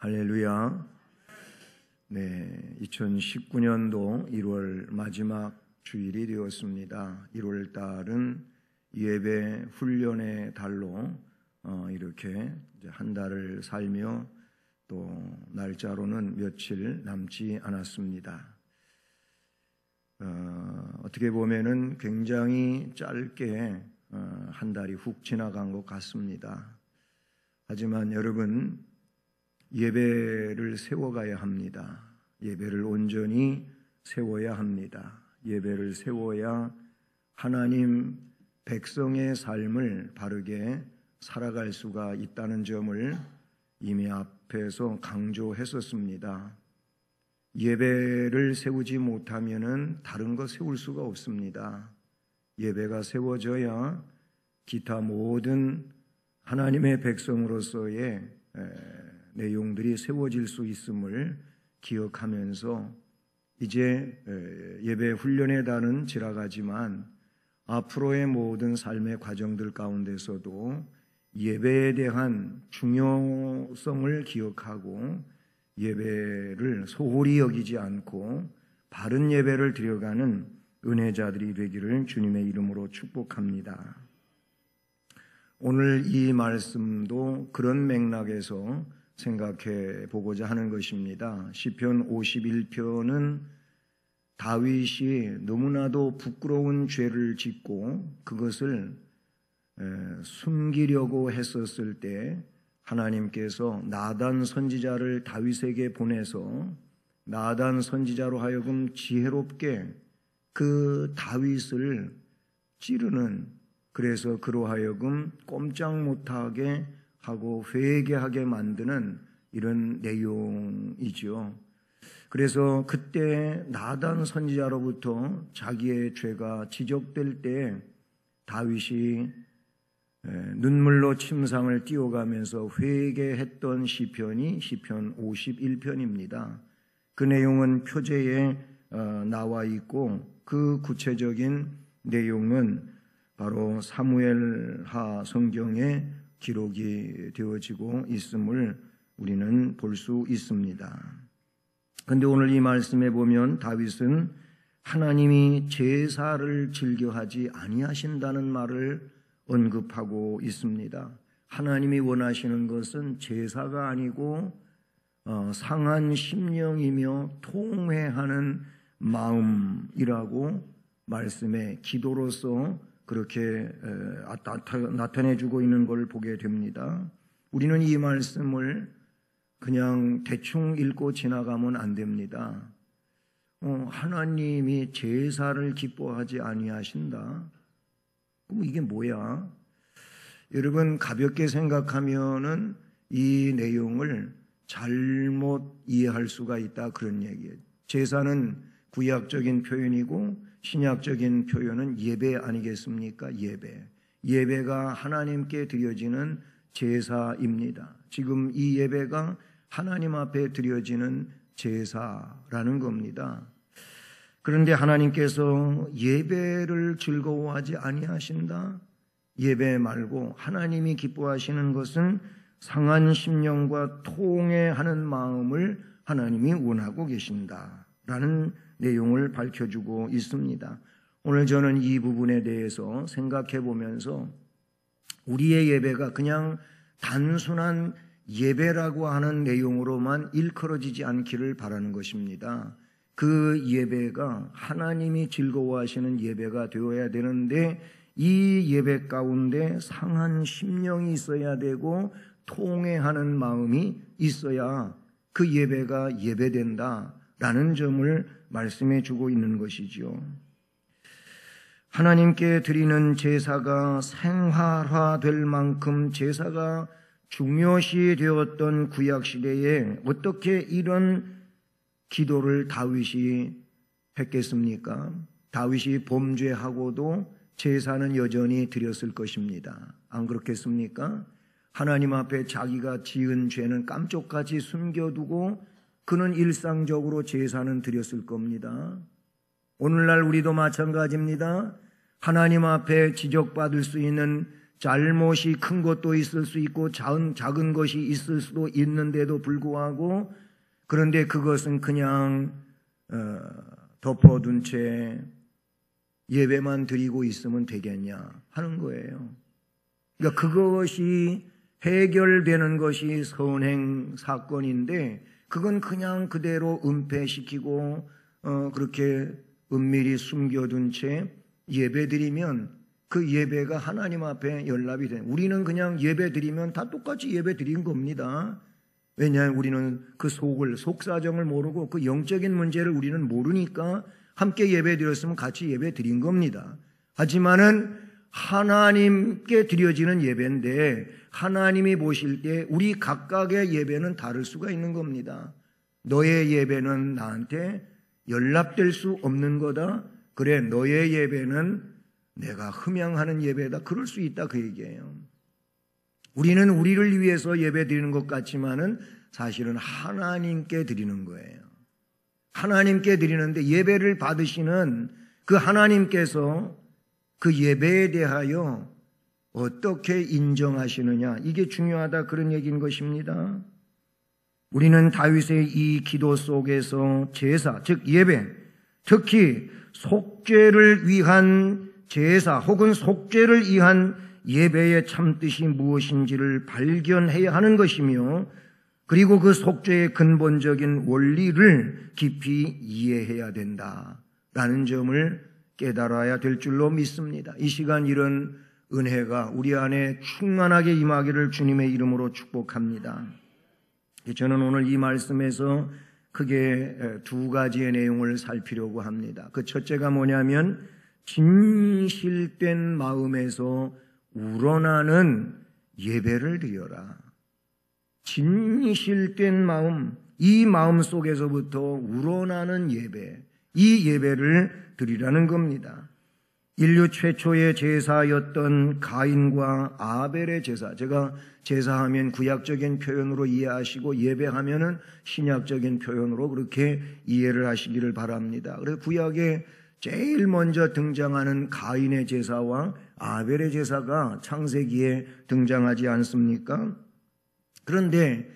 할렐루야. 네, 2019년도 1월 마지막 주일이 되었습니다. 1월 달은 예배 훈련의 달로 이렇게 이제 한 달을 살며 또 날짜로는 며칠 남지 않았습니다. 어떻게 보면은 굉장히 짧게 한 달이 훅 지나간 것 같습니다. 하지만 여러분, 예배를 세워가야 합니다. 예배를 온전히 세워야 합니다. 예배를 세워야 하나님 백성의 삶을 바르게 살아갈 수가 있다는 점을 이미 앞에서 강조했었습니다. 예배를 세우지 못하면은 다른 거 세울 수가 없습니다. 예배가 세워져야 기타 모든 하나님의 백성으로서의 내용들이 세워질 수 있음을 기억하면서 이제 예배 훈련에 달은 지나가지만 앞으로의 모든 삶의 과정들 가운데서도 예배에 대한 중요성을 기억하고 예배를 소홀히 여기지 않고 바른 예배를 드려가는 은혜자들이 되기를 주님의 이름으로 축복합니다. 오늘 이 말씀도 그런 맥락에서 생각해 보고자 하는 것입니다. 시편 51편은 다윗이 너무나도 부끄러운 죄를 짓고 그것을 숨기려고 했었을 때 하나님께서 나단 선지자를 다윗에게 보내서 나단 선지자로 하여금 지혜롭게 그 다윗을 찌르는, 그래서 그로 하여금 꼼짝 못하게 하고 회개하게 만드는 이런 내용이죠. 그래서 그때 나단 선지자로부터 자기의 죄가 지적될 때 다윗이 눈물로 침상을 띄워가면서 회개했던 시편이 시편 51편입니다. 그 내용은 표제에 나와 있고 그 구체적인 내용은 바로 사무엘하 성경에 기록이 되어지고 있음을 우리는 볼 수 있습니다. 그런데 오늘 이 말씀에 보면 다윗은 하나님이 제사를 즐겨하지 아니하신다는 말을 언급하고 있습니다. 하나님이 원하시는 것은 제사가 아니고 상한 심령이며 통회하는 마음이라고 말씀에 기도로서 그렇게 나타내주고 있는 걸 보게 됩니다. 우리는 이 말씀을 그냥 대충 읽고 지나가면 안 됩니다. 하나님이 제사를 기뻐하지 아니하신다. 그럼 이게 뭐야? 여러분, 가볍게 생각하면은 이 내용을 잘못 이해할 수가 있다, 그런 얘기예요. 제사는 구약적인 표현이고 신약적인 표현은 예배 아니겠습니까? 예배가 하나님께 드려지는 제사입니다. 지금 이 예배가 하나님 앞에 드려지는 제사라는 겁니다. 그런데 하나님께서 예배를 즐거워하지 아니하신다? 예배 말고 하나님이 기뻐하시는 것은 상한 심령과 통회하는 마음을 하나님이 원하고 계신다라는 내용을 밝혀주고 있습니다. 오늘 저는 이 부분에 대해서 생각해 보면서 우리의 예배가 그냥 단순한 예배라고 하는 내용으로만 일컬어지지 않기를 바라는 것입니다. 그 예배가 하나님이 즐거워하시는 예배가 되어야 되는데 이 예배 가운데 상한 심령이 있어야 되고 통회하는 마음이 있어야 그 예배가 예배된다라는 점을 말씀해 주고 있는 것이죠. 하나님께 드리는 제사가 생활화될 만큼 제사가 중요시 되었던 구약시대에 어떻게 이런 기도를 다윗이 했겠습니까? 다윗이 범죄하고도 제사는 여전히 드렸을 것입니다. 안 그렇겠습니까? 하나님 앞에 자기가 지은 죄는 깜짝같이 숨겨두고 그는 일상적으로 제사는 드렸을 겁니다. 오늘날 우리도 마찬가지입니다. 하나님 앞에 지적받을 수 있는 잘못이 큰 것도 있을 수 있고 작은 것이 있을 수도 있는데도 불구하고 그런데 그것은 그냥 덮어둔 채 예배만 드리고 있으면 되겠냐 하는 거예요. 그러니까 그것이 해결되는 것이 선행 사건인데 그건 그냥 그대로 은폐시키고 그렇게 은밀히 숨겨둔 채 예배 드리면 그 예배가 하나님 앞에 연락이 돼. 우리는 그냥 예배 드리면 다 똑같이 예배 드린 겁니다. 왜냐하면 우리는 그 속사정을 모르고 그 영적인 문제를 우리는 모르니까 함께 예배 드렸으면 같이 예배 드린 겁니다. 하지만은 하나님께 드려지는 예배인데 하나님이 보실 때 우리 각각의 예배는 다를 수가 있는 겁니다. 너의 예배는 나한테 연락될 수 없는 거다. 그래, 너의 예배는 내가 흠양하는 예배다. 그럴 수 있다 그 얘기예요. 우리는 우리를 위해서 예배 드리는 것 같지만은 사실은 하나님께 드리는 거예요. 하나님께 드리는데 예배를 받으시는 그 하나님께서 그 예배에 대하여 어떻게 인정하시느냐, 이게 중요하다 그런 얘기인 것입니다. 우리는 다윗의 이 기도 속에서 제사, 즉 예배, 특히 속죄를 위한 제사 혹은 속죄를 위한 예배의 참뜻이 무엇인지를 발견해야 하는 것이며 그리고 그 속죄의 근본적인 원리를 깊이 이해해야 된다라는 점을 깨달아야 될 줄로 믿습니다. 이 시간 이런 은혜가 우리 안에 충만하게 임하기를 주님의 이름으로 축복합니다. 저는 오늘 이 말씀에서 크게 두 가지의 내용을 살피려고 합니다. 그 첫째가 뭐냐면 진실된 마음에서 우러나는 예배를 드려라. 진실된 마음, 이 마음 속에서부터 우러나는 예배, 이 예배를 드리라는 겁니다. 인류 최초의 제사였던 가인과 아벨의 제사, 제가 제사하면 구약적인 표현으로 이해하시고 예배하면은 신약적인 표현으로 그렇게 이해를 하시기를 바랍니다. 그래서 구약에 제일 먼저 등장하는 가인의 제사와 아벨의 제사가 창세기에 등장하지 않습니까? 그런데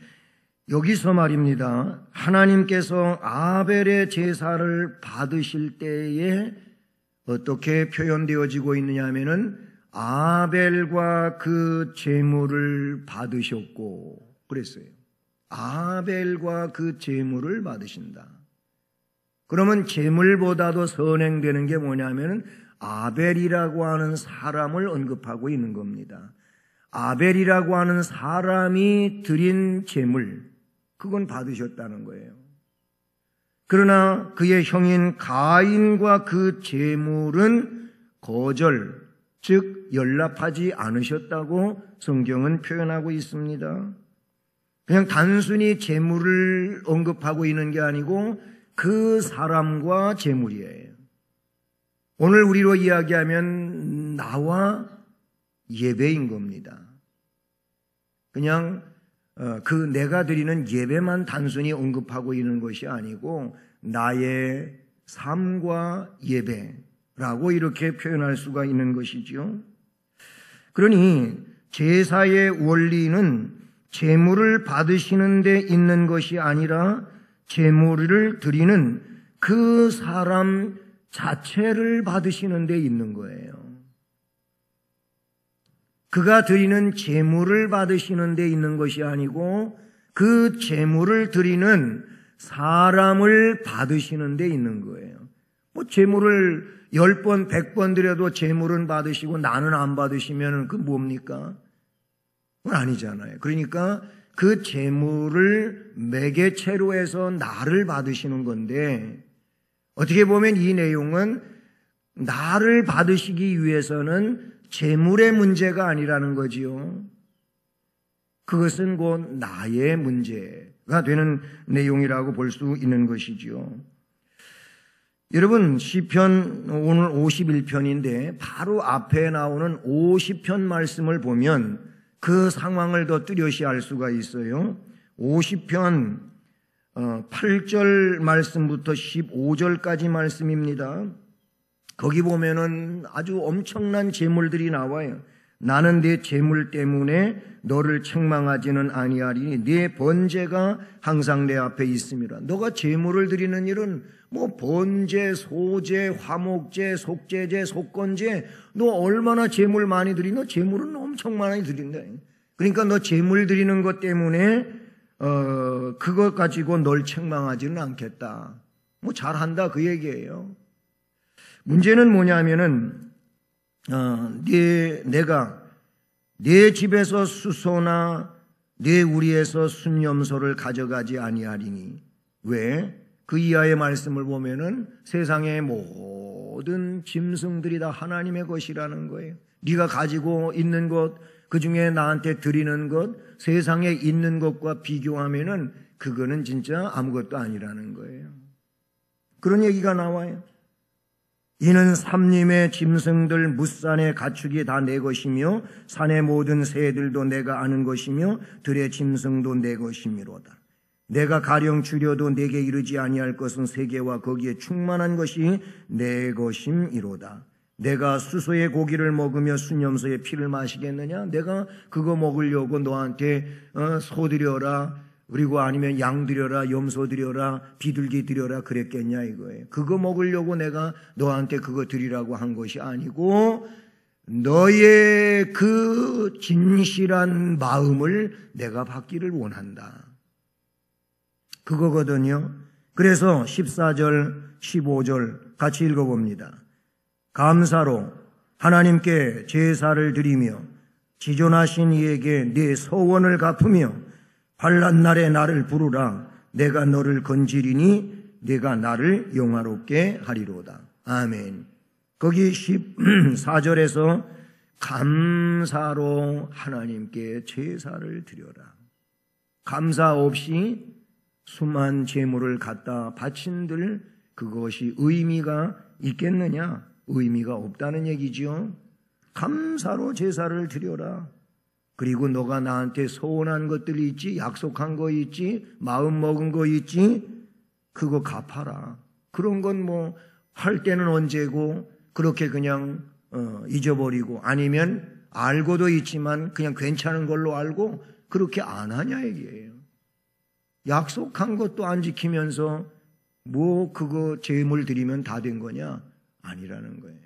여기서 말입니다. 하나님께서 아벨의 제사를 받으실 때에 어떻게 표현되어지고 있느냐 하면은 아벨과 그 제물을 받으셨고 그랬어요. 아벨과 그 제물을 받으신다. 그러면 제물보다도 선행되는 게 뭐냐면은 아벨이라고 하는 사람을 언급하고 있는 겁니다. 아벨이라고 하는 사람이 드린 제물, 그건 받으셨다는 거예요. 그러나 그의 형인 가인과 그 제물은 거절, 즉 연락하지 않으셨다고 성경은 표현하고 있습니다. 그냥 단순히 제물을 언급하고 있는 게 아니고 그 사람과 제물이에요. 오늘 우리로 이야기하면 나와 예배인 겁니다. 그냥 그 내가 드리는 예배만 단순히 언급하고 있는 것이 아니고 나의 삶과 예배라고 이렇게 표현할 수가 있는 것이죠. 그러니 제사의 원리는 제물을 받으시는 데 있는 것이 아니라 제물을 드리는 그 사람 자체를 받으시는 데 있는 거예요. 그가 드리는 제물을 받으시는 데 있는 것이 아니고 그 제물을 드리는 사람을 받으시는 데 있는 거예요. 뭐 제물을 10번, 100번 드려도 제물은 받으시고 나는 안 받으시면 그 뭡니까? 그건 아니잖아요. 그러니까 그 제물을 매개체로 해서 나를 받으시는 건데 어떻게 보면 이 내용은 나를 받으시기 위해서는 제물의 문제가 아니라는 거지요. 그것은 곧 나의 문제가 되는 내용이라고 볼 수 있는 것이지요. 여러분, 시편 오늘 51편인데 바로 앞에 나오는 50편 말씀을 보면 그 상황을 더 뚜렷이 알 수가 있어요. 50편 8절 말씀부터 15절까지 말씀입니다. 거기 보면은 아주 엄청난 제물들이 나와요. 나는 네 재물 때문에 너를 책망하지는 아니하리니 네 번제가 항상 내 앞에 있음이라. 너가 재물을 드리는 일은 뭐 번제, 소제, 화목제, 속제제, 속건제, 너 얼마나 재물 많이 드리? 너 재물은 엄청 많이 드린다. 그러니까 너 재물 드리는 것 때문에 그것 가지고 널 책망하지는 않겠다. 뭐 잘한다 그 얘기예요. 문제는 뭐냐면은 내가 내 집에서 수소나 내 우리에서 순염소를 가져가지 아니하리니. 왜? 그 이하의 말씀을 보면은 세상의 모든 짐승들이 다 하나님의 것이라는 거예요. 네가 가지고 있는 것, 그 중에 나한테 드리는 것, 세상에 있는 것과 비교하면은 그거는 진짜 아무것도 아니라는 거예요. 그런 얘기가 나와요. 이는 삼림의 짐승들 무산의 가축이 다 내 것이며 산의 모든 새들도 내가 아는 것이며 들의 짐승도 내 것이미로다. 내가 가령 주려도 내게 이르지 아니할 것은 세계와 거기에 충만한 것이 내 것임이로다. 내가 수소의 고기를 먹으며 순염소의 피를 마시겠느냐? 내가 그거 먹으려고 너한테 소 드려라, 그리고 아니면 양 드려라, 염소 드려라, 비둘기 드려라 그랬겠냐 이거예요. 그거 먹으려고 내가 너한테 그거 드리라고 한 것이 아니고 너의 그 진실한 마음을 내가 받기를 원한다. 그거거든요. 그래서 14절, 15절 같이 읽어봅니다. 감사로 하나님께 제사를 드리며 지존하신 이에게 네 서원을 갚으며 환난 날에 나를 부르라. 내가 너를 건지리니 내가 나를 영화롭게 하리로다. 아멘. 거기 14절에서 감사로 하나님께 제사를 드려라. 감사 없이 수만 제물을 갖다 바친들 그것이 의미가 있겠느냐? 의미가 없다는 얘기지요. 감사로 제사를 드려라. 그리고 너가 나한테 소원한 것들이 있지, 약속한 거 있지, 마음 먹은 거 있지, 그거 갚아라. 그런 건 뭐 할 때는 언제고 그렇게 그냥 잊어버리고 아니면 알고도 있지만 그냥 괜찮은 걸로 알고 그렇게 안 하냐 얘기예요. 약속한 것도 안 지키면서 뭐 그거 제물 드리면 다 된 거냐? 아니라는 거예요.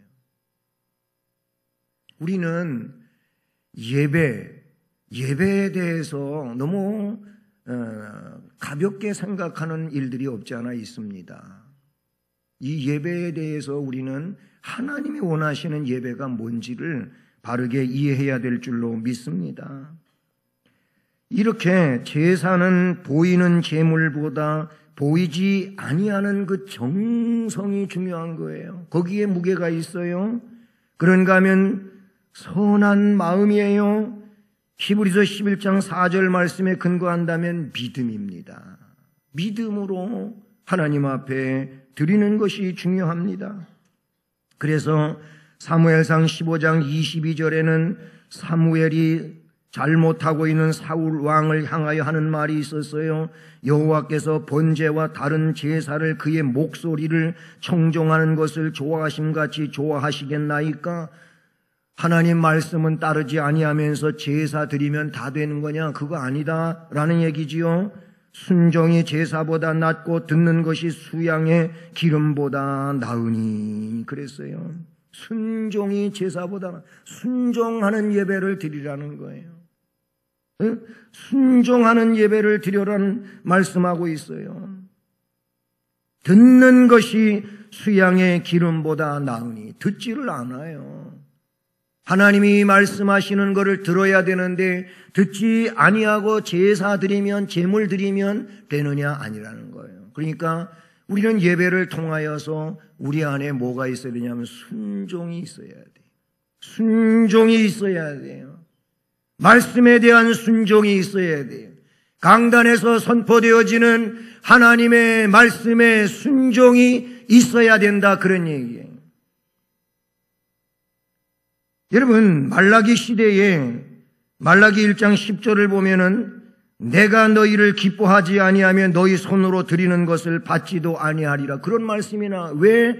우리는 예배에 대해서 너무 가볍게 생각하는 일들이 없지 않아 있습니다. 이 예배에 대해서 우리는 하나님이 원하시는 예배가 뭔지를 바르게 이해해야 될 줄로 믿습니다. 이렇게 제사는 보이는 제물보다 보이지 아니하는 그 정성이 중요한 거예요. 거기에 무게가 있어요. 그런가 하면 선한 마음이에요. 히브리서 11장 4절 말씀에 근거한다면 믿음입니다. 믿음으로 하나님 앞에 드리는 것이 중요합니다. 그래서 사무엘상 15장 22절에는 사무엘이 잘못하고 있는 사울 왕을 향하여 하는 말이 있었어요. 여호와께서 번제와 다른 제사를 그의 목소리를 청종하는 것을 좋아하심같이 좋아하시겠나이까? 하나님 말씀은 따르지 아니하면서 제사 드리면 다 되는 거냐? 그거 아니다 라는 얘기지요. 순종이 제사보다 낫고 듣는 것이 수양의 기름보다 나으니 그랬어요. 순종이 제사보다 순종하는 예배를 드리라는 거예요. 순종하는 예배를 드려라는 말씀하고 있어요. 듣는 것이 수양의 기름보다 나으니 듣지를 않아요. 하나님이 말씀하시는 것을 들어야 되는데 듣지 아니하고 제사 드리면 제물 드리면 되느냐? 아니라는 거예요. 그러니까 우리는 예배를 통하여서 우리 안에 뭐가 있어야 되냐면 순종이 있어야 돼요. 순종이 있어야 돼요. 말씀에 대한 순종이 있어야 돼요. 강단에서 선포되어지는 하나님의 말씀에 순종이 있어야 된다 그런 얘기예요. 여러분 말라기 시대에 말라기 1장 10절을 보면은 내가 너희를 기뻐하지 아니하면 너희 손으로 드리는 것을 받지도 아니하리라 그런 말씀이나 왜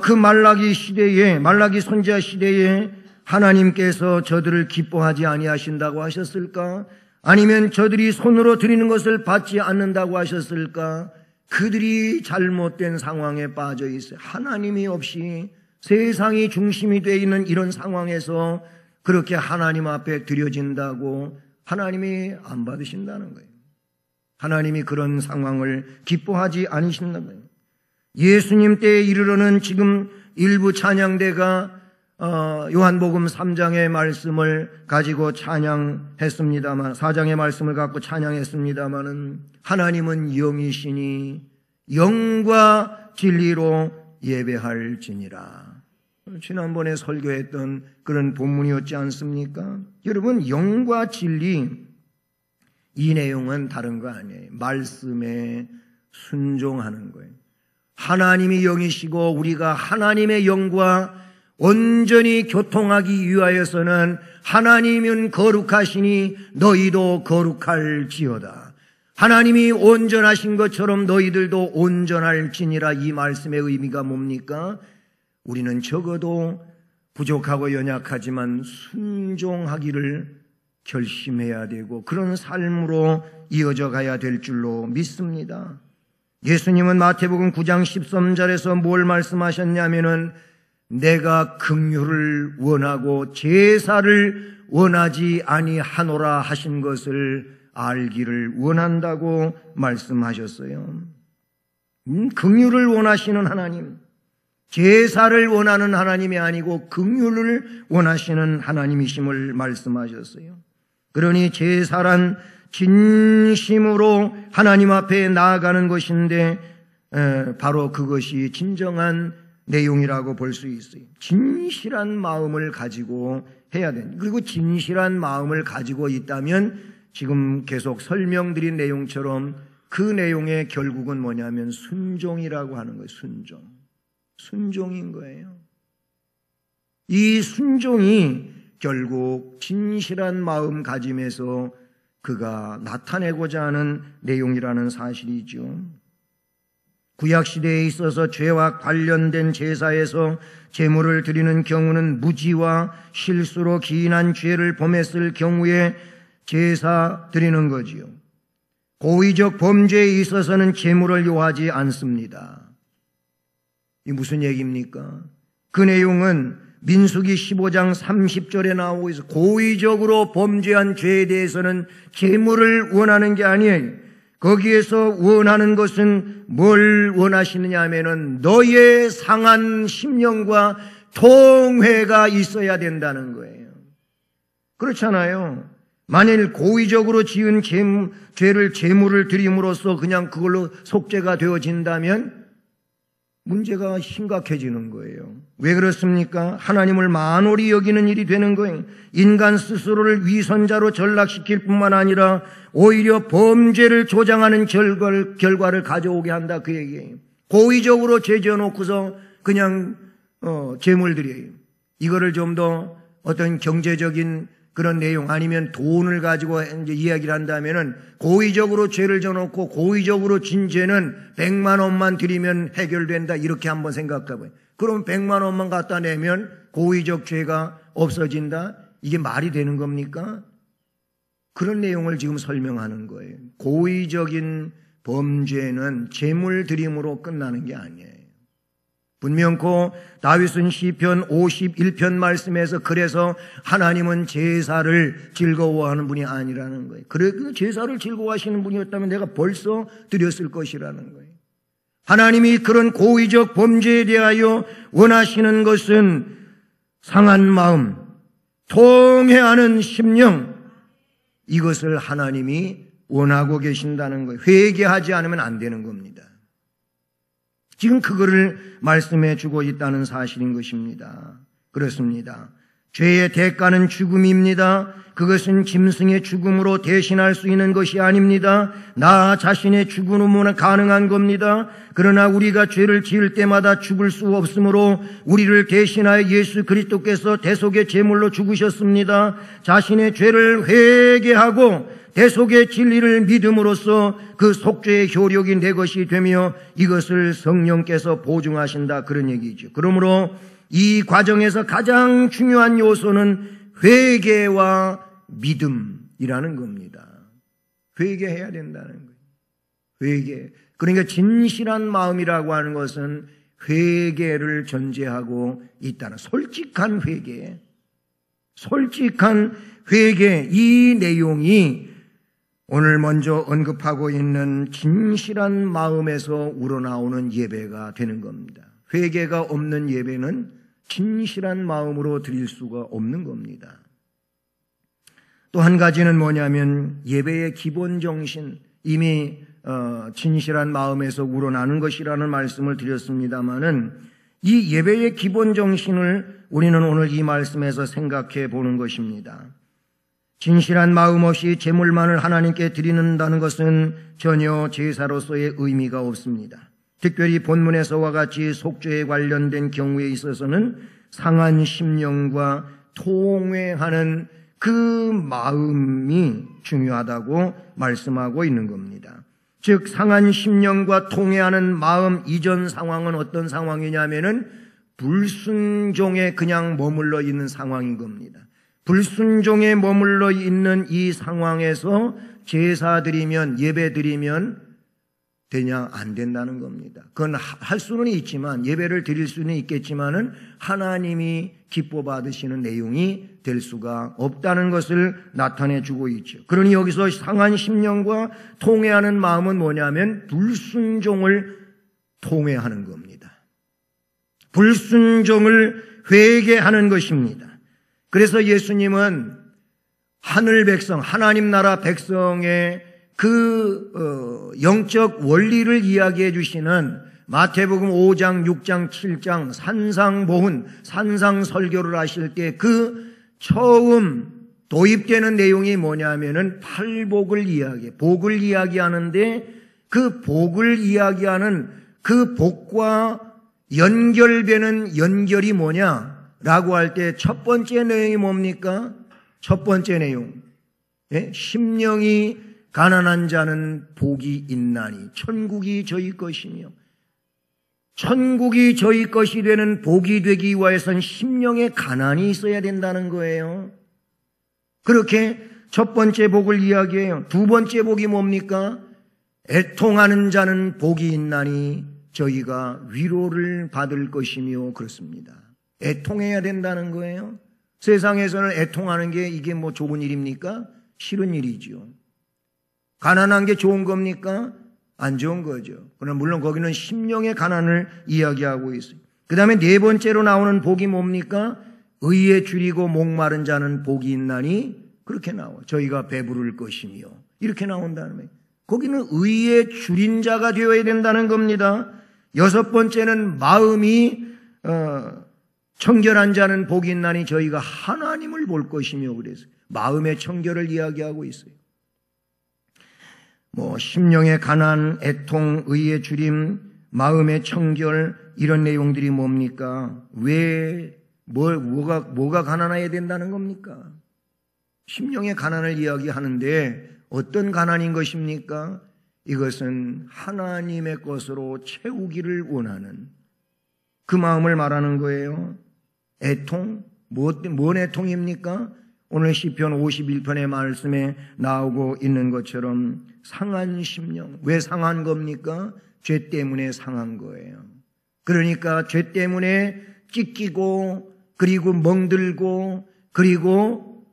그 말라기 시대에 말라기 선지자 시대에 하나님께서 저들을 기뻐하지 아니하신다고 하셨을까? 아니면 저들이 손으로 드리는 것을 받지 않는다고 하셨을까? 그들이 잘못된 상황에 빠져 있어요. 하나님이 없이 세상이 중심이 되어 있는 이런 상황에서 그렇게 하나님 앞에 드려진다고 하나님이 안 받으신다는 거예요. 하나님이 그런 상황을 기뻐하지 않으신다는 거예요. 예수님 때에 이르러는 지금 일부 찬양대가 요한복음 3장의 말씀을 가지고 찬양했습니다만, 4장의 말씀을 갖고 찬양했습니다마는 하나님은 영이시니 영과 진리로 예배할지니라. 지난번에 설교했던 그런 본문이었지 않습니까? 여러분, 영과 진리, 이 내용은 다른 거 아니에요. 말씀에 순종하는 거예요. 하나님이 영이시고 우리가 하나님의 영과 온전히 교통하기 위하여서는 하나님은 거룩하시니 너희도 거룩할지어다. 하나님이 온전하신 것처럼 너희들도 온전할지니라. 이 말씀의 의미가 뭡니까? 우리는 적어도 부족하고 연약하지만 순종하기를 결심해야 되고 그런 삶으로 이어져 가야 될 줄로 믿습니다. 예수님은 마태복음 9장 13절에서 뭘 말씀하셨냐면은 내가 긍휼을 원하고 제사를 원하지 아니하노라 하신 것을 알기를 원한다고 말씀하셨어요. 긍휼을 원하시는 하나님, 제사를 원하는 하나님이 아니고 긍휼을 원하시는 하나님이심을 말씀하셨어요. 그러니 제사란 진심으로 하나님 앞에 나아가는 것인데 바로 그것이 진정한 내용이라고 볼 수 있어요. 진실한 마음을 가지고 해야 됩니다. 그리고 진실한 마음을 가지고 있다면 지금 계속 설명드린 내용처럼 그 내용의 결국은 뭐냐면 순종이라고 하는 거예요. 순종인 거예요. 이 순종이 결국 진실한 마음가짐에서 그가 나타내고자 하는 내용이라는 사실이죠. 구약시대에 있어서 죄와 관련된 제사에서 제물을 드리는 경우는 무지와 실수로 기인한 죄를 범했을 경우에 제사 드리는 거지요. 고의적 범죄에 있어서는 제물을 요하지 않습니다. 이 무슨 얘기입니까? 그 내용은 민수기 15장 30절에 나오고 있어. 고의적으로 범죄한 죄에 대해서는 제물을 원하는 게 아니에요. 거기에서 원하는 것은 뭘 원하시느냐 하면은 너의 상한 심령과 통회가 있어야 된다는 거예요. 그렇잖아요. 만일 고의적으로 지은 죄를 제물을 드림으로써 그냥 그걸로 속죄가 되어진다면 문제가 심각해지는 거예요. 왜 그렇습니까? 하나님을 만홀히 여기는 일이 되는 거예요. 인간 스스로를 위선자로 전락시킬 뿐만 아니라 오히려 범죄를 조장하는 결과를 가져오게 한다, 그 얘기예요. 고의적으로 죄 지어놓고서 그냥 제물 드려요. 이거를 좀 더 어떤 경제적인 그런 내용 아니면 돈을 가지고 이제 이야기를 한다면은 고의적으로 죄를 져놓고 고의적으로 진 죄는 100만 원만 드리면 해결된다, 이렇게 한번 생각해봐요. 그럼 100만 원만 갖다 내면 고의적 죄가 없어진다? 이게 말이 되는 겁니까? 그런 내용을 지금 설명하는 거예요. 고의적인 범죄는 제물 드림으로 끝나는 게 아니에요. 분명코 다윗은 시편 51편 말씀에서 그래서 하나님은 제사를 즐거워하는 분이 아니라는 거예요. 그래, 제사를 즐거워하시는 분이었다면 내가 벌써 드렸을 것이라는 거예요. 하나님이 그런 고의적 범죄에 대하여 원하시는 것은 상한 마음, 통회하는 심령, 이것을 하나님이 원하고 계신다는 거예요. 회개하지 않으면 안 되는 겁니다. 지금 그거를 말씀해 주고 있다는 사실인 것입니다. 그렇습니다. 죄의 대가는 죽음입니다. 그것은 짐승의 죽음으로 대신할 수 있는 것이 아닙니다. 나 자신의 죽음으로는 가능한 겁니다. 그러나 우리가 죄를 지을 때마다 죽을 수 없으므로 우리를 대신하여 예수 그리스도께서 대속의 제물로 죽으셨습니다. 자신의 죄를 회개하고 대속의 진리를 믿음으로써 그 속죄의 효력이 내 것이 되며 이것을 성령께서 보증하신다, 그런 얘기죠. 그러므로 이 과정에서 가장 중요한 요소는 회개와 믿음이라는 겁니다. 회개해야 된다는 거예요. 회개. 그러니까 진실한 마음이라고 하는 것은 회개를 전제하고 있다는, 솔직한 회개. 솔직한 회개, 이 내용이 오늘 먼저 언급하고 있는 진실한 마음에서 우러나오는 예배가 되는 겁니다. 회개가 없는 예배는 진실한 마음으로 드릴 수가 없는 겁니다. 또 한 가지는 뭐냐면 예배의 기본 정신, 이미 진실한 마음에서 우러나는 것이라는 말씀을 드렸습니다마는 이 예배의 기본 정신을 우리는 오늘 이 말씀에서 생각해 보는 것입니다. 진실한 마음 없이 제물만을 하나님께 드리는다는 것은 전혀 제사로서의 의미가 없습니다. 특별히 본문에서와 같이 속죄에 관련된 경우에 있어서는 상한 심령과 통회하는 그 마음이 중요하다고 말씀하고 있는 겁니다. 즉 상한 심령과 통회하는 마음, 이전 상황은 어떤 상황이냐면은 불순종에 그냥 머물러 있는 상황인 겁니다. 불순종에 머물러 있는 이 상황에서 제사 드리면, 예배 드리면 되냐? 안 된다는 겁니다. 그건 할 수는 있지만, 예배를 드릴 수는 있겠지만은 하나님이 기뻐 받으시는 내용이 될 수가 없다는 것을 나타내 주고 있죠. 그러니 여기서 상한 심령과 통회하는 마음은 뭐냐면 불순종을 통회하는 겁니다. 불순종을 회개하는 것입니다. 그래서 예수님은 하늘 백성, 하나님 나라 백성의 그 영적 원리를 이야기해 주시는 마태복음 5장, 6장, 7장 산상보훈, 산상설교를 하실 때 그 처음 도입되는 내용이 뭐냐면은 팔복을 복을 이야기하는데 그 복을 이야기하는 그 복과 연결되는 연결이 뭐냐라고 할 때 첫 번째 내용이 뭡니까? 첫 번째 내용. 예? 심령이 가난한 자는 복이 있나니 천국이 저희 것이며, 천국이 저희 것이 되는 복이 되기 위해서는 심령에 가난이 있어야 된다는 거예요. 그렇게 첫 번째 복을 이야기해요. 두 번째 복이 뭡니까? 애통하는 자는 복이 있나니 저희가 위로를 받을 것이며, 그렇습니다. 애통해야 된다는 거예요. 세상에서는 애통하는 게 이게 뭐 좋은 일입니까? 싫은 일이죠. 가난한 게 좋은 겁니까? 안 좋은 거죠. 그러나 물론 거기는 심령의 가난을 이야기하고 있어요. 그 다음에 네 번째로 나오는 복이 뭡니까? 의에 줄이고 목마른 자는 복이 있나니, 그렇게 나와요. 저희가 배부를 것이며, 이렇게 나온다는 거예요. 거기는 의에 줄인 자가 되어야 된다는 겁니다. 여섯 번째는 마음이 청결한 자는 복이 있나니 저희가 하나님을 볼 것이며, 그래서 마음의 청결을 이야기하고 있어요. 심령의 가난, 애통, 의의 줄임, 마음의 청결, 이런 내용들이 뭡니까? 뭐가 가난해야 된다는 겁니까? 심령의 가난을 이야기하는데 어떤 가난인 것입니까? 이것은 하나님의 것으로 채우기를 원하는 그 마음을 말하는 거예요. 애통? 뭔 애통입니까? 오늘 시편 51편의 말씀에 나오고 있는 것처럼 상한 심령. 왜 상한 겁니까? 죄 때문에 상한 거예요. 그러니까 죄 때문에 찢기고, 그리고 멍들고, 그리고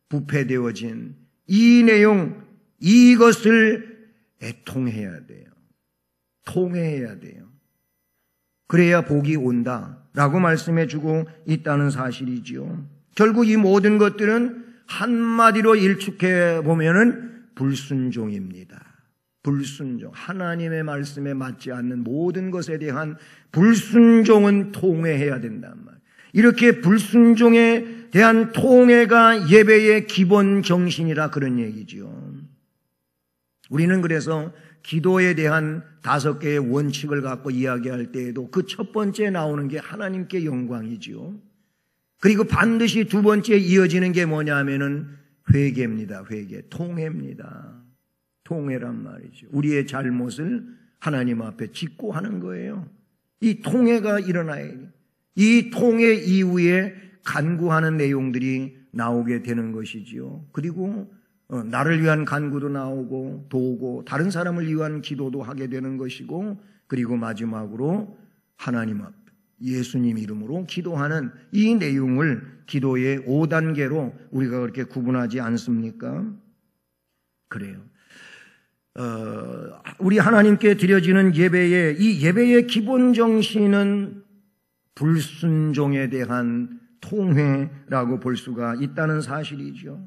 부패되어진 이 내용, 이것을 애통해야 돼요. 통회해야 돼요. 그래야 복이 온다라고 말씀해 주고 있다는 사실이지요. 결국 이 모든 것들은 한마디로 일축해 보면은 불순종입니다. 불순종. 하나님의 말씀에 맞지 않는 모든 것에 대한 불순종은 통회해야 된단 말이에요. 이렇게 불순종에 대한 통회가 예배의 기본 정신이라 그런 얘기죠. 우리는 그래서 기도에 대한 5개의 원칙을 갖고 이야기할 때에도 그 첫 번째 나오는 게 하나님께 영광이죠. 그리고 반드시 두 번째 이어지는 게 뭐냐면은 회개입니다. 회개. 통회입니다. 통회란 말이죠. 우리의 잘못을 하나님 앞에 짓고 하는 거예요. 이 통회가 일어나야 돼요. 이 통회 이후에 간구하는 내용들이 나오게 되는 것이지요. 그리고 나를 위한 간구도 나오고 도우고 다른 사람을 위한 기도도 하게 되는 것이고, 그리고 마지막으로 하나님 앞 예수님 이름으로 기도하는 이 내용을 기도의 5단계로 우리가 그렇게 구분하지 않습니까? 그래요. 우리 하나님께 드려지는 예배의 이 예배의 기본 정신은 불순종에 대한 통회라고 볼 수가 있다는 사실이죠.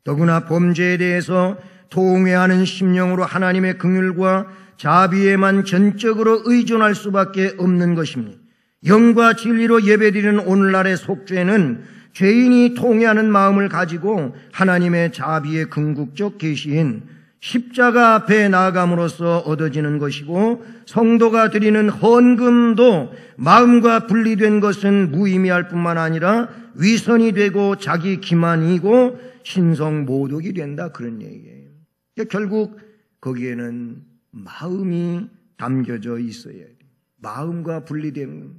더구나 범죄에 대해서 통회하는 심령으로 하나님의 긍휼과 자비에만 전적으로 의존할 수밖에 없는 것입니다. 영과 진리로 예배드리는 오늘날의 속죄는 죄인이 통회하는 마음을 가지고 하나님의 자비의 궁극적 계시인 십자가 앞에 나아감으로써 얻어지는 것이고, 성도가 드리는 헌금도 마음과 분리된 것은 무의미할 뿐만 아니라 위선이 되고 자기 기만이고 신성 모독이 된다, 그런 얘기예요. 결국 거기에는 마음이 담겨져 있어야 돼요. 마음과 분리된.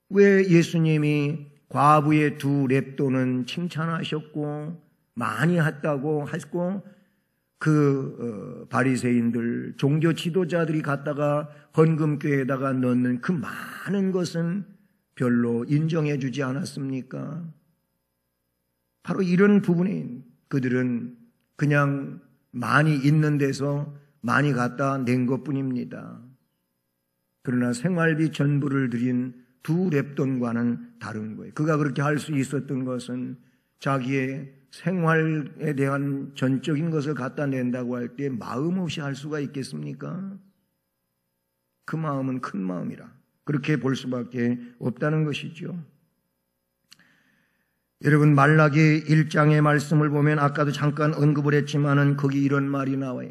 왜 예수님이 과부의 2 렙돈은 칭찬하셨고 많이 했다고 했고, 바리새인들 종교 지도자들이 갖다가 헌금교에다가 넣는 그 많은 것은 별로 인정해 주지 않았습니까? 바로 이런 부분에 그들은 그냥 많이 있는 데서 많이 갖다 낸 것뿐입니다. 그러나 생활비 전부를 드린 2 렙돈과는 다른 거예요. 그가 그렇게 할 수 있었던 것은 자기의 생활에 대한 전적인 것을 갖다 낸다고 할 때 마음 없이 할 수가 있겠습니까? 그 마음은 큰 마음이라 그렇게 볼 수밖에 없다는 것이죠. 여러분, 말라기 1장의 말씀을 보면 아까도 잠깐 언급을 했지만은 거기 이런 말이 나와요.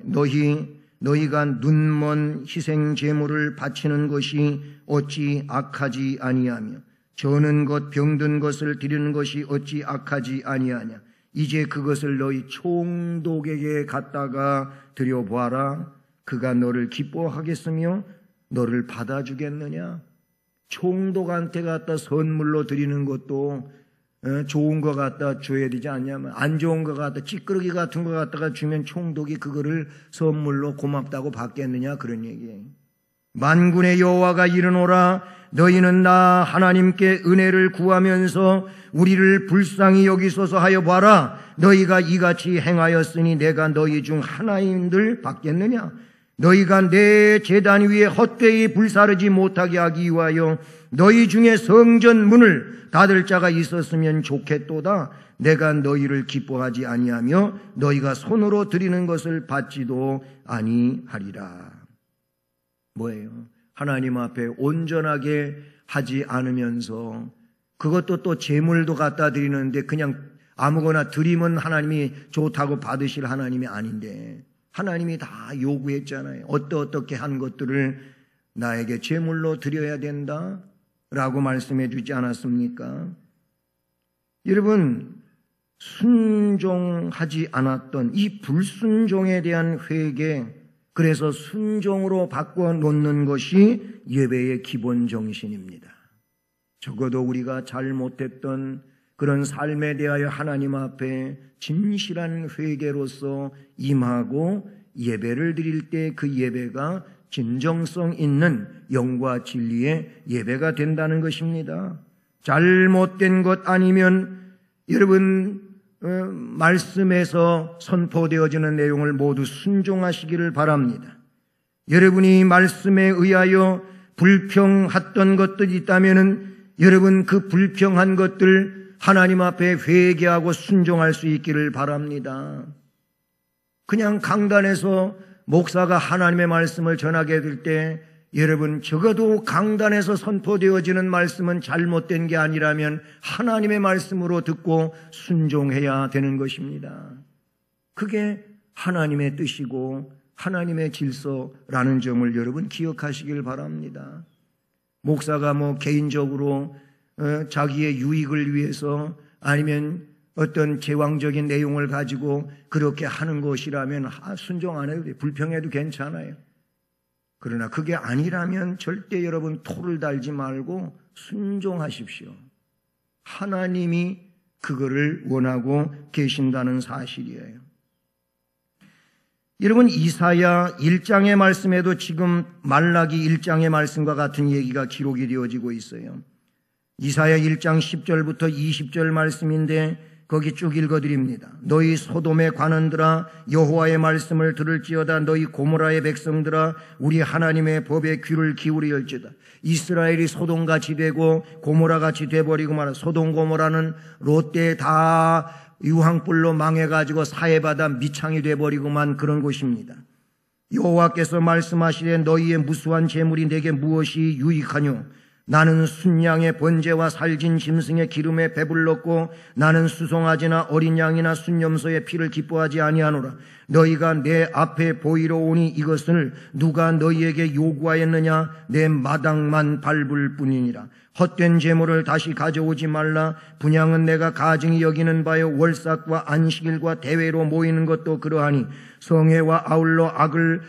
너희가 눈먼 희생 제물을 바치는 것이 어찌 악하지 아니하며 저는 것 병든 것을 드리는 것이 어찌 악하지 아니하냐. 이제 그것을 너희 총독에게 갖다가 드려보아라. 그가 너를 기뻐하겠으며 너를 받아주겠느냐. 총독한테 갖다 선물로 드리는 것도 좋은 거 갖다 줘야 되지 않냐면, 안 좋은 거 갖다 찌끄러기 같은 거 갖다가 주면 총독이 그거를 선물로 고맙다고 받겠느냐, 그런 얘기예요. 만군의 여호와가 이르노라. 너희는 나 하나님께 은혜를 구하면서 우리를 불쌍히 여기소서 하여 봐라. 너희가 이같이 행하였으니 내가 너희 중 하나님들 받겠느냐. 너희가 내 제단 위에 헛되이 불사르지 못하게 하기 위하여 너희 중에 성전 문을 닫을 자가 있었으면 좋겠도다. 내가 너희를 기뻐하지 아니하며 너희가 손으로 드리는 것을 받지도 아니하리라. 뭐예요? 하나님 앞에 온전하게 하지 않으면서, 그것도 또 제물도 갖다 드리는데 그냥 아무거나 드리면 하나님이 좋다고 받으실 하나님이 아닌데, 하나님이 다 요구했잖아요. 어떻게 한 것들을 나에게 제물로 드려야 된다 라고 말씀해 주지 않았습니까? 여러분, 순종하지 않았던 이 불순종에 대한 회개, 그래서 순종으로 바꿔놓는 것이 예배의 기본 정신입니다. 적어도 우리가 잘못했던 그런 삶에 대하여 하나님 앞에 진실한 회개로서 임하고 예배를 드릴 때 그 예배가 진정성 있는 영과 진리의 예배가 된다는 것입니다. 잘못된 것 아니면 여러분 말씀에서 선포되어지는 내용을 모두 순종하시기를 바랍니다. 여러분이 말씀에 의하여 불평했던 것들이 있다면 여러분 그 불평한 것들 하나님 앞에 회개하고 순종할 수 있기를 바랍니다. 그냥 강단에서 목사가 하나님의 말씀을 전하게 될 때 여러분 적어도 강단에서 선포되어지는 말씀은 잘못된 게 아니라면 하나님의 말씀으로 듣고 순종해야 되는 것입니다. 그게 하나님의 뜻이고 하나님의 질서라는 점을 여러분 기억하시길 바랍니다. 목사가 개인적으로 자기의 유익을 위해서 아니면 어떤 제왕적인 내용을 가지고 그렇게 하는 것이라면 순종 안 해도 돼요. 불평해도 괜찮아요. 그러나 그게 아니라면 절대 여러분 토를 달지 말고 순종하십시오. 하나님이 그거를 원하고 계신다는 사실이에요. 여러분, 이사야 1장의 말씀에도 지금 말라기 1장의 말씀과 같은 얘기가 기록이 되어지고 있어요. 이사야 1장 10절부터 20절 말씀인데 거기 쭉 읽어드립니다. 너희 소돔의 관원들아 여호와의 말씀을 들을지어다. 너희 고모라의 백성들아 우리 하나님의 법에 귀를 기울일지어다. 이스라엘이 소돔같이 되고 고모라같이 돼버리고 말아. 소돔 고모라는 롯데 다 유황불로 망해가지고 사해바다 미창이 돼버리고만 그런 곳입니다. 여호와께서 말씀하시되 너희의 무수한 재물이 내게 무엇이 유익하뇨? 나는 순양의 번제와 살진 짐승의 기름에 배불렀고 나는 수송아지나 어린 양이나 순염소의 피를 기뻐하지 아니하노라. 너희가 내 앞에 보이러 오니 이것을 누가 너희에게 요구하였느냐? 내 마당만 밟을 뿐이니라. 헛된 재물을 다시 가져오지 말라. 분향은 내가 가증히 여기는 바요 월삭과 안식일과 대회로 모이는 것도 그러하니 성회와 아울러 악을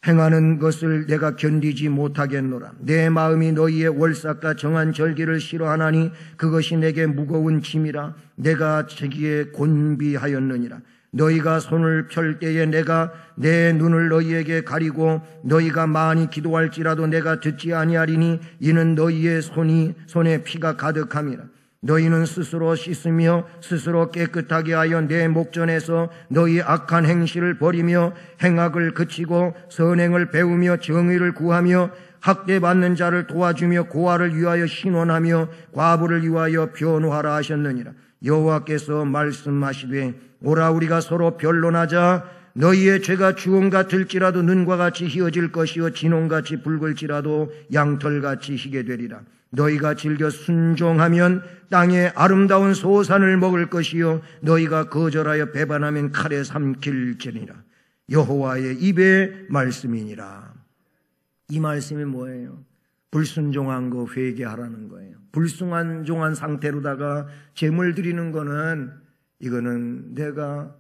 행하는 것을 내가 견디지 못하겠노라. 내 마음이 너희의 월삭과 정한 절기를 싫어하나니 그것이 내게 무거운 짐이라. 내가 제기에 곤비하였느니라. 너희가 손을 펼 때에 내가 내 눈을 너희에게 가리고 너희가 많이 기도할지라도 내가 듣지 아니하리니 이는 너희의 손에 피가 가득함이라. 너희는 스스로 씻으며 스스로 깨끗하게 하여 내 목전에서 너희 악한 행실을 버리며 행악을 그치고 선행을 배우며 정의를 구하며 학대받는 자를 도와주며 고아를 위하여 신원하며 과부를 위하여 변호하라 하셨느니라. 여호와께서 말씀하시되 오라 우리가 서로 변론하자. 너희의 죄가 주홍 같을지라도 눈과 같이 희어질 것이요 진홍같이 붉을지라도 양털같이 희게 되리라. 너희가 즐겨 순종하면 땅의 아름다운 소산을 먹을 것이요 너희가 거절하여 배반하면 칼에 삼킬지니라. 여호와의 입의 말씀이니라. 이 말씀이 뭐예요? 불순종한 거 회개하라는 거예요. 불순종한 상태로다가 제물 드리는 거는 이거는 내가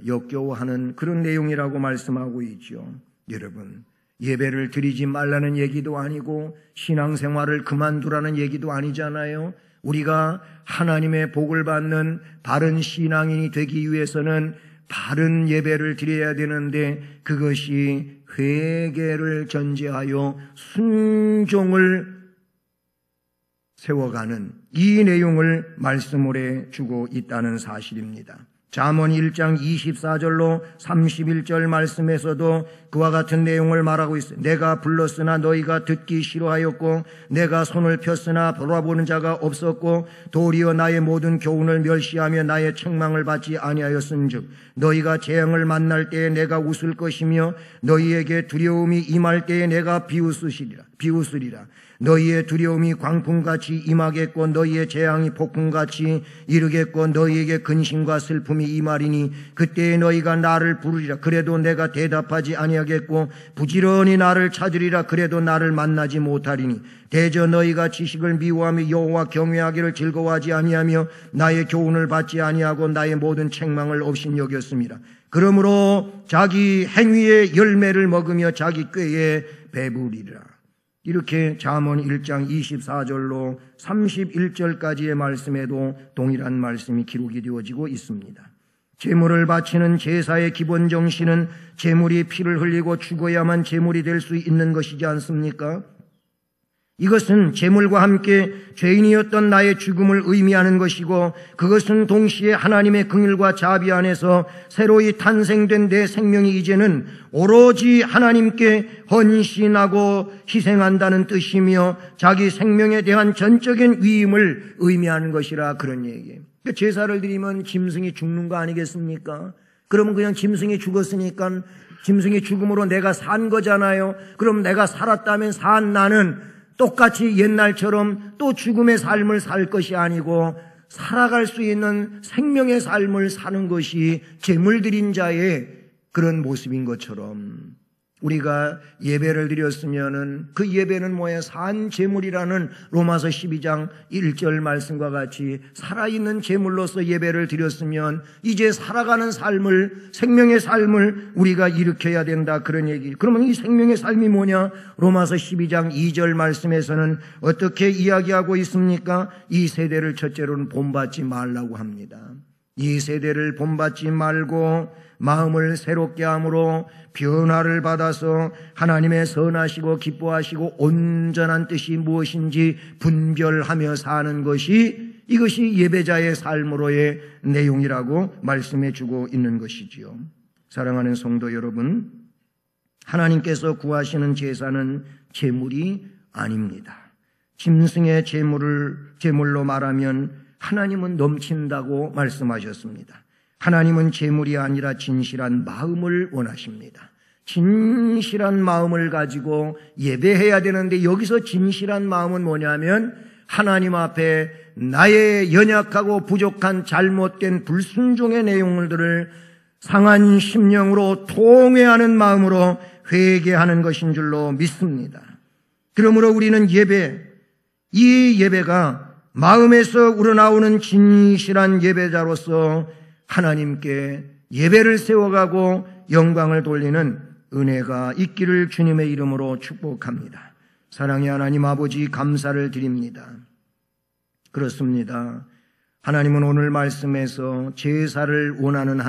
역겨워하는 그런 내용이라고 말씀하고 있죠. 여러분, 예배를 드리지 말라는 얘기도 아니고 신앙생활을 그만두라는 얘기도 아니잖아요. 우리가 하나님의 복을 받는 바른 신앙인이 되기 위해서는 바른 예배를 드려야 되는데 그것이 회개를 전제하여 순종을 세워가는 이 내용을 말씀을 해주고 있다는 사실입니다. 잠언 1장 24절로 31절 말씀에서도 그와 같은 내용을 말하고 있어요. 내가 불렀으나 너희가 듣기 싫어하였고 내가 손을 폈으나 돌아보는 자가 없었고 도리어 나의 모든 교훈을 멸시하며 나의 책망을 받지 아니하였은즉 너희가 재앙을 만날 때에 내가 웃을 것이며 너희에게 두려움이 임할 때에 내가 비웃으리라. 너희의 두려움이 광풍같이 임하겠고 너희의 재앙이 폭풍같이 이르겠고 너희에게 근심과 슬픔이 임하리니 그때에 너희가 나를 부르리라. 그래도 내가 대답하지 아니하겠고 부지런히 나를 찾으리라. 그래도 나를 만나지 못하리니 대저 너희가 지식을 미워하며 여호와 경외하기를 즐거워하지 아니하며 나의 교훈을 받지 아니하고 나의 모든 책망을 업신여겼습니다. 그러므로 자기 행위의 열매를 먹으며 자기 꾀에 배부리라. 이렇게 잠언 1장 24절로 31절까지의 말씀에도 동일한 말씀이 기록이 되어지고 있습니다. 제물을 바치는 제사의 기본 정신은 제물이 피를 흘리고 죽어야만 제물이 될 수 있는 것이지 않습니까? 이것은 제물과 함께 죄인이었던 나의 죽음을 의미하는 것이고 그것은 동시에 하나님의 긍휼과 자비 안에서 새로이 탄생된 내 생명이 이제는 오로지 하나님께 헌신하고 희생한다는 뜻이며 자기 생명에 대한 전적인 위임을 의미하는 것이라 그런 얘기예요. 제사를 드리면 짐승이 죽는 거 아니겠습니까? 그러면 그냥 짐승이 죽었으니까 짐승이 죽음으로 내가 산 거잖아요. 그럼 내가 살았다면 산 나는 똑같이 옛날처럼 또 죽음의 삶을 살 것이 아니고 살아갈 수 있는 생명의 삶을 사는 것이 제물 드린 자의 그런 모습인 것처럼 우리가 예배를 드렸으면은 그 예배는 뭐예요? 산 제물이라는 로마서 12장 1절 말씀과 같이 살아있는 제물로서 예배를 드렸으면 이제 살아가는 삶을, 생명의 삶을 우리가 일으켜야 된다, 그런 얘기. 그러면 이 생명의 삶이 뭐냐? 로마서 12장 2절 말씀에서는 어떻게 이야기하고 있습니까? 이 세대를 첫째로는 본받지 말라고 합니다. 이 세대를 본받지 말고 마음을 새롭게 함으로 변화를 받아서 하나님의 선하시고 기뻐하시고 온전한 뜻이 무엇인지 분별하며 사는 것이, 이것이 예배자의 삶으로의 내용이라고 말씀해 주고 있는 것이지요. 사랑하는 성도 여러분, 하나님께서 구하시는 제사는 제물이 아닙니다. 짐승의 제물로 말하면 하나님은 넘친다고 말씀하셨습니다. 하나님은 제물이 아니라 진실한 마음을 원하십니다. 진실한 마음을 가지고 예배해야 되는데, 여기서 진실한 마음은 뭐냐면 하나님 앞에 나의 연약하고 부족한 잘못된 불순종의 내용들을 상한 심령으로 통회하는 마음으로 회개하는 것인 줄로 믿습니다. 그러므로 우리는 이 예배가 마음에서 우러나오는 진실한 예배자로서 하나님께 예배를 세워가고 영광을 돌리는 은혜가 있기를 주님의 이름으로 축복합니다. 사랑의 하나님 아버지, 감사를 드립니다. 그렇습니다. 하나님은 오늘 말씀에서 제사를 원하는 하나님,